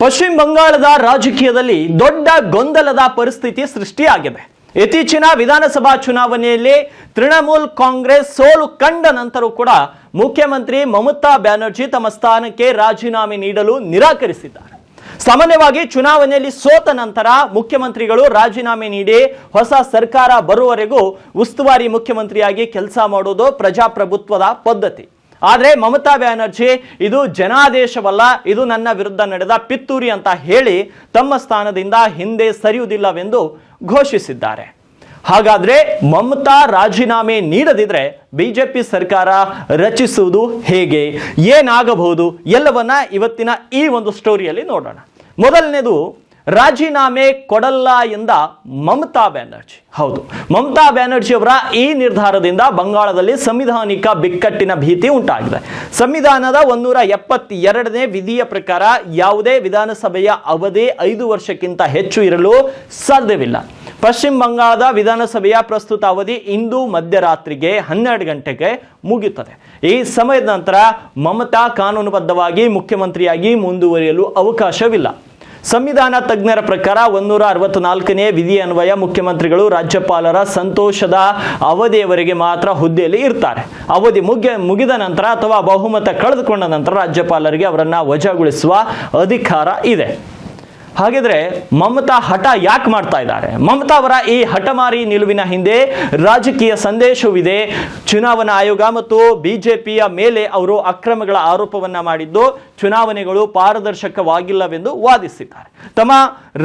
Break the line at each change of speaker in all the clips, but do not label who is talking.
ಪಶ್ಚಿಮ ಬಂಗಾಳದ ರಾಜಕೀಯದಲ್ಲಿ ದೊಡ್ಡ ಗೊಂದಲದ ಪರಿಸ್ಥಿತಿ ಸೃಷ್ಟಿಯಾಗಿದೆ. ಇತ್ತೀಚಿನ ವಿಧಾನಸಭಾ ಚುನಾವಣೆಯಲ್ಲಿ ತೃಣಮೂಲ ಕಾಂಗ್ರೆಸ್ ಸೋಲು ಕಂಡ ನಂತರ ಕೂಡ ಮುಖ್ಯಮಂತ್ರಿ ಮಮತಾ ಬ್ಯಾನರ್ಜಿ ತಮ್ಮ ಸ್ಥಾನಕ್ಕೆ ರಾಜೀನಾಮೆ ನೀಡಲು ನಿರಾಕರಿಸಿದ್ದಾರೆ. ಸಾಮಾನ್ಯವಾಗಿ ಚುನಾವಣೆಯಲ್ಲಿ ಸೋತ ನಂತರ ಮುಖ್ಯಮಂತ್ರಿಗಳು ರಾಜೀನಾಮೆ ನೀಡಿ ಹೊಸ ಸರ್ಕಾರ ಬರುವವರೆಗೂ ಉಸ್ತುವಾರಿ ಮುಖ್ಯಮಂತ್ರಿಯಾಗಿ ಕೆಲಸ ಮಾಡೋದು ಪ್ರಜಾಪ್ರಭುತ್ವದ ಪದ್ಧತಿ. ಆದರೆ ಮಮತಾ ಬ್ಯಾನರ್ಜಿ ಇದು ಜನಾದೇಶವಲ್ಲ, ಇದು ನನ್ನ ವಿರುದ್ಧ ನಡೆದ ಪಿತ್ತೂರಿ ಅಂತ ಹೇಳಿ ತಮ್ಮ ಸ್ಥಾನದಿಂದ ಹಿಂದೆ ಸರಿಯುವುದಿಲ್ಲವೆಂದು ಘೋಷಿಸಿದ್ದಾರೆ. ಹಾಗಾದ್ರೆ ಮಮತಾ ರಾಜೀನಾಮೆ ನೀಡದಿದ್ರೆ ಬಿಜೆಪಿ ಸರ್ಕಾರ ರಚಿಸುವುದು ಹೇಗೆ, ಏನಾಗಬಹುದು ಎಲ್ಲವನ್ನ ಇವತ್ತಿನ ಈ ಒಂದು ಸ್ಟೋರಿಯಲ್ಲಿ ನೋಡೋಣ. ಮೊದಲನೇದು, ರಾಜೀನಾಮೆ ಕೊಡಲ್ಲ ಎಂದ ಮಮತಾ ಬ್ಯಾನರ್ಜಿ. ಹೌದು, ಮಮತಾ ಬ್ಯಾನರ್ಜಿ ಅವರ ಈ ನಿರ್ಧಾರದಿಂದ ಬಂಗಾಳದಲ್ಲಿ ಸಾಂವಿಧಾನಿಕ ಬಿಕ್ಕಟ್ಟಿನ ಭೀತಿ ಉಂಟಾಗಿದೆ. ಸಂವಿಧಾನದ 172ನೇ ವಿಧಿಯ ಪ್ರಕಾರ ಯಾವುದೇ ವಿಧಾನಸಭೆಯ ಅವಧಿ 5 ವರ್ಷಕ್ಕಿಂತ ಹೆಚ್ಚು ಇರಲು ಸಾಧ್ಯವಿಲ್ಲ. ಪಶ್ಚಿಮ ಬಂಗಾಳದ ವಿಧಾನಸಭೆಯ ಪ್ರಸ್ತುತ ಅವಧಿ ಇಂದು ಮಧ್ಯರಾತ್ರಿಗೆ 12 ಗಂಟೆಗೆ ಮುಗಿಯುತ್ತದೆ. ಈ ಸಮಯದ ನಂತರ ಮಮತಾ ಕಾನೂನುಬದ್ಧವಾಗಿ ಮುಖ್ಯಮಂತ್ರಿಯಾಗಿ ಮುಂದುವರಿಯಲು ಅವಕಾಶವಿಲ್ಲ. ಸಂವಿಧಾನ ತಜ್ಞರ ಪ್ರಕಾರ 164ನೇ ವಿಧಿ ಅನ್ವಯ ಮುಖ್ಯಮಂತ್ರಿಗಳು ರಾಜ್ಯಪಾಲರ ಸಂತೋಷದ ಅವಧಿಯವರೆಗೆ ಮಾತ್ರ ಹುದ್ದೆಯಲ್ಲಿ ಇರ್ತಾರೆ. ಅವಧಿ ಮುಗಿದ ನಂತರ ಅಥವಾ ಬಹುಮತ ಕಳೆದುಕೊಂಡ ನಂತರ ರಾಜ್ಯಪಾಲರಿಗೆ ಅವರನ್ನ ವಜಾಗೊಳಿಸುವ ಅಧಿಕಾರ ಇದೆ. ಹಾಗಿದ್ರೆ ಮಮತಾ ಹಠ ಯಾಕೆ ಮಾಡ್ತಾ ಇದ್ದಾರೆ? ಮಮತಾ ಅವರ ಈ ಹಠಮಾರಿ ನಿಲುವಿನ ಹಿಂದೆ ರಾಜಕೀಯ ಸಂದೇಶವಿದೆ. ಚುನಾವಣಾ ಆಯೋಗ ಮತ್ತು ಬಿಜೆಪಿಯ ಮೇಲೆ ಅವರು ಅಕ್ರಮಗಳ ಆರೋಪವನ್ನ ಮಾಡಿದ್ದು ಚುನಾವಣೆಗಳು ಪಾರದರ್ಶಕವಾಗಿಲ್ಲವೆಂದು ವಾದಿಸಿದ್ದಾರೆ. ತಮ್ಮ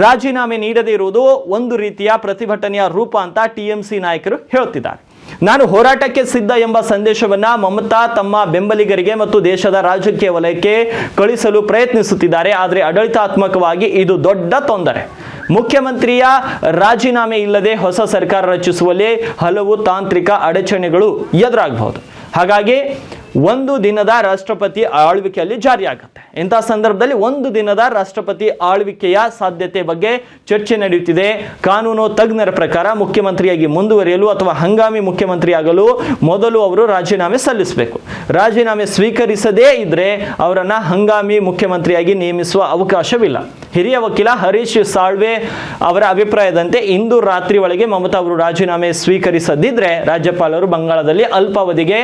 ರಾಜೀನಾಮೆ ನೀಡದೇ ಇರುವುದು ಒಂದು ರೀತಿಯ ಪ್ರತಿಭಟನೆಯ ರೂಪ ಅಂತ ಟಿಎಂಸಿ ನಾಯಕರು ಹೇಳುತ್ತಿದ್ದಾರೆ. ನಾನು ಹೋರಾಟಕ್ಕೆ ಸಿದ್ಧ ಎಂಬ ಸಂದೇಶವನ್ನ ಮಮತಾ ತಮ್ಮ ಬೆಂಬಲಿಗರಿಗೆ ಮತ್ತು ದೇಶದ ರಾಜಕೀಯ ವಲಯಕ್ಕೆ ಕಳಿಸಲು ಪ್ರಯತ್ನಿಸುತ್ತಿದ್ದಾರೆ. ಆದರೆ ಆಡಳಿತಾತ್ಮಕವಾಗಿ ಇದು ದೊಡ್ಡ ತೊಂದರೆ. ಮುಖ್ಯಮಂತ್ರಿಯ ರಾಜೀನಾಮೆ ಇಲ್ಲದೆ ಹೊಸ ಸರ್ಕಾರ ರಚಿಸುವಲ್ಲಿ ಹಲವು ತಾಂತ್ರಿಕ ಅಡಚಣೆಗಳು ಎದುರಾಗಬಹುದು. ಹಾಗಾಗಿ 1 ದಿನದ ರಾಷ್ಟ್ರಪತಿ ಆಳ್ವಿಕೆಯಲ್ಲಿ ಜಾರಿಯಾಗುತ್ತೆ. ಇಂತಹ ಸಂದರ್ಭದಲ್ಲಿ 1 ದಿನದ ರಾಷ್ಟ್ರಪತಿ ಆಳ್ವಿಕೆಯ ಸಾಧ್ಯತೆ ಬಗ್ಗೆ ಚರ್ಚೆ ನಡೆಯುತ್ತಿದೆ. ಕಾನೂನು ತಜ್ಞರ ಪ್ರಕಾರ ಮುಖ್ಯಮಂತ್ರಿಯಾಗಿ ಮುಂದುವರಿಯಲು ಅಥವಾ ಹಂಗಾಮಿ ಮುಖ್ಯಮಂತ್ರಿಯಾಗಲು ಮೊದಲು ಅವರು ರಾಜೀನಾಮೆ ಸಲ್ಲಿಸಬೇಕು. ರಾಜೀನಾಮೆ ಸ್ವೀಕರಿಸದೇ ಇದ್ರೆ ಅವರನ್ನ ಹಂಗಾಮಿ ಮುಖ್ಯಮಂತ್ರಿಯಾಗಿ ನೇಮಿಸುವ ಅವಕಾಶವಿಲ್ಲ. ಹಿರಿಯ ವಕೀಲ ಹರೀಶ್ ಸಾಳ್ವೆ ಅವರ ಅಭಿಪ್ರಾಯದಂತೆ ಇಂದು ರಾತ್ರಿ ಒಳಗೆ ಮಮತಾ ಅವರು ರಾಜೀನಾಮೆ ಸ್ವೀಕರಿಸದಿದ್ರೆ ರಾಜ್ಯಪಾಲರು ಬಂಗಾಳದಲ್ಲಿ ಅಲ್ಪಾವಧಿಗೆ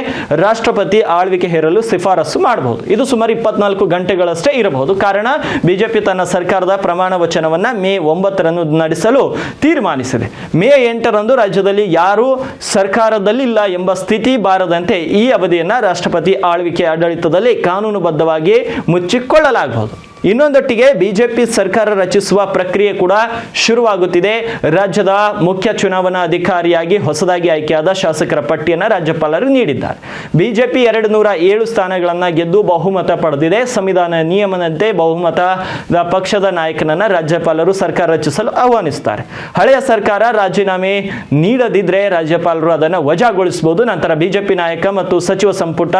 ರಾಷ್ಟ್ರಪತಿ ಆಳ್ವಿಕೆ ಹೇರಲು ಶಿಫಾರಸು ಮಾಡಬಹುದು. ಇದು ಸುಮಾರು 24 ಗಂಟೆಗಳಷ್ಟೇ ಇರಬಹುದು. ಕಾರಣ ಬಿಜೆಪಿ ತನ್ನ ಸರ್ಕಾರದ ಪ್ರಮಾಣ ವಚನವನ್ನ ಮೇ 9ರಂದು ನಡೆಸಲು ತೀರ್ಮಾನಿಸಿದೆ. ಮೇ 8ರಂದು ರಾಜ್ಯದಲ್ಲಿ ಯಾರು ಸರ್ಕಾರದಲ್ಲಿಲ್ಲ ಎಂಬ ಸ್ಥಿತಿ ಬಾರದಂತೆ ಈ ಅವಧಿಯನ್ನ ರಾಷ್ಟ್ರಪತಿ ಆಳ್ವಿಕೆ ಆಡಳಿತದಲ್ಲಿ ಕಾನೂನುಬದ್ಧವಾಗಿ ಮುಚ್ಚಿಕೊಳ್ಳಲಾಗಬಹುದು. ಇನ್ನೊಂದೊಟ್ಟಿಗೆ ಬಿಜೆಪಿ ಸರ್ಕಾರ ರಚಿಸುವ ಪ್ರಕ್ರಿಯೆ ಕೂಡ ಶುರುವಾಗುತ್ತಿದೆ. ರಾಜ್ಯದ ಮುಖ್ಯ ಚುನಾವಣಾ ಅಧಿಕಾರಿಯಾಗಿ ಹೊಸದಾಗಿ ಆಯ್ಕೆಯಾದ ಶಾಸಕರ ಪಟ್ಟಿಯನ್ನು ರಾಜ್ಯಪಾಲರು ನೀಡಿದ್ದಾರೆ. ಬಿಜೆಪಿ 207 ಸ್ಥಾನಗಳನ್ನು ಗೆದ್ದು ಬಹುಮತ ಪಡೆದಿದೆ. ಸಂವಿಧಾನ ನಿಯಮದಂತೆ ಬಹುಮತದ ಪಕ್ಷದ ನಾಯಕನನ್ನ ರಾಜ್ಯಪಾಲರು ಸರ್ಕಾರ ರಚಿಸಲು ಆಹ್ವಾನಿಸುತ್ತಾರೆ. ಹಳೆಯ ಸರ್ಕಾರ ರಾಜೀನಾಮೆ ನೀಡದಿದ್ರೆ ರಾಜ್ಯಪಾಲರು ಅದನ್ನು ವಜಾಗೊಳಿಸಬಹುದು. ನಂತರ ಬಿಜೆಪಿ ನಾಯಕ ಮತ್ತು ಸಚಿವ ಸಂಪುಟ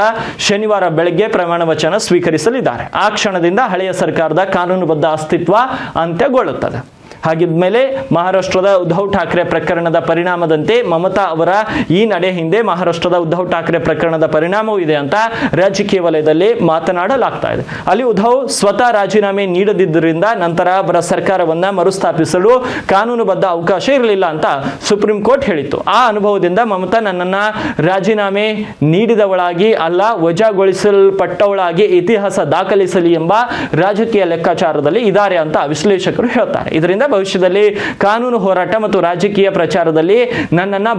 ಶನಿವಾರ ಬೆಳಗ್ಗೆ ಪ್ರಮಾಣ ವಚನ ಸ್ವೀಕರಿಸಲಿದ್ದಾರೆ. ಆ ಕ್ಷಣದಿಂದ ಹಳೆಯ ಸರ್ಕಾರದ ಕಾನೂನುಬದ್ಧ ಅಸ್ತಿತ್ವ ಅಂತ್ಯಗೊಳ್ಳುತ್ತದೆ. ಹಾಗಿದ್ಮೇಲೆ ಮಹಾರಾಷ್ಟ್ರದ ಉದ್ಧವ್ ಠಾಕ್ರೆ ಪ್ರಕರಣದ ಪರಿಣಾಮದಂತೆ ಮಮತಾ ಅವರ ಈ ನಡೆ ಹಿಂದೆ ಮಹಾರಾಷ್ಟ್ರದ ಉದ್ಧವ್ ಠಾಕ್ರೆ ಪ್ರಕರಣದ ಪರಿಣಾಮವೂ ಇದೆ ಅಂತ ರಾಜಕೀಯ ವಲಯದಲ್ಲಿ ಮಾತನಾಡಲಾಗ್ತಾ ಇದೆ. ಅಲ್ಲಿ ಉದ್ಧವ್ ಸ್ವತಃ ರಾಜೀನಾಮೆ ನೀಡದಿದ್ದರಿಂದ ನಂತರ ಅವರ ಸರ್ಕಾರವನ್ನ ಮರುಸ್ಥಾಪಿಸಲು ಕಾನೂನುಬದ್ಧ ಅವಕಾಶ ಇರಲಿಲ್ಲ ಅಂತ ಸುಪ್ರೀಂ ಕೋರ್ಟ್ ಹೇಳಿತ್ತು. ಆ ಅನುಭವದಿಂದ ಮಮತಾ ನನ್ನನ್ನ ರಾಜೀನಾಮೆ ನೀಡಿದವಳಾಗಿ ಅಲ್ಲ, ವಜಾಗೊಳಿಸಲ್ಪಟ್ಟವಳಾಗಿ ಇತಿಹಾಸ ದಾಖಲಿಸಲಿ ಎಂಬ ರಾಜಕೀಯ ಲೆಕ್ಕಾಚಾರದಲ್ಲಿ ಇದ್ದಾರೆ ಅಂತ ವಿಶ್ಲೇಷಕರು ಹೇಳ್ತಾರೆ. ಇದರಿಂದ ಭವಿಷ್ಯದಲ್ಲಿ ಕಾನೂನು ಹೋರಾಟ ಮತ್ತು ರಾಜಕೀಯ ಪ್ರಚಾರದಲ್ಲಿ ನನ್ನನ್ನು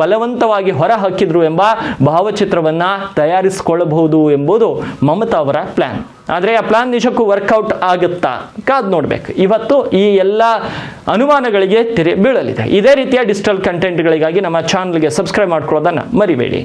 ಬಲವಂತವಾಗಿ ಹೊರ ಹಾಕಿದ್ರು ಎಂಬ ಭಾವಚಿತ್ರವನ್ನ ತಯಾರಿಸಿಕೊಳ್ಳಬಹುದು ಎಂಬುದು ಮಮತಾ ಅವರ ಪ್ಲಾನ್. ಆದರೆ ಆ ಪ್ಲಾನ್ ನಿಜಕ್ಕೂ ವರ್ಕೌಟ್ ಆಗುತ್ತಾ ಕಾದ್ ನೋಡ್ಬೇಕು. ಇವತ್ತು ಈ ಎಲ್ಲ ಅನುಮಾನಗಳಿಗೆ ತೆರೆ ಬೀಳಲಿದೆ. ಇದೇ ರೀತಿಯ ಡಿಜಿಟಲ್ ಕಂಟೆಂಟ್ಗಳಿಗಾಗಿ ನಮ್ಮ ಚಾನಲ್ಗೆ ಸಬ್ಸ್ಕ್ರೈಬ್ ಮಾಡ್ಕೊಳ್ಳೋದನ್ನ ಮರಿಬೇಡಿ.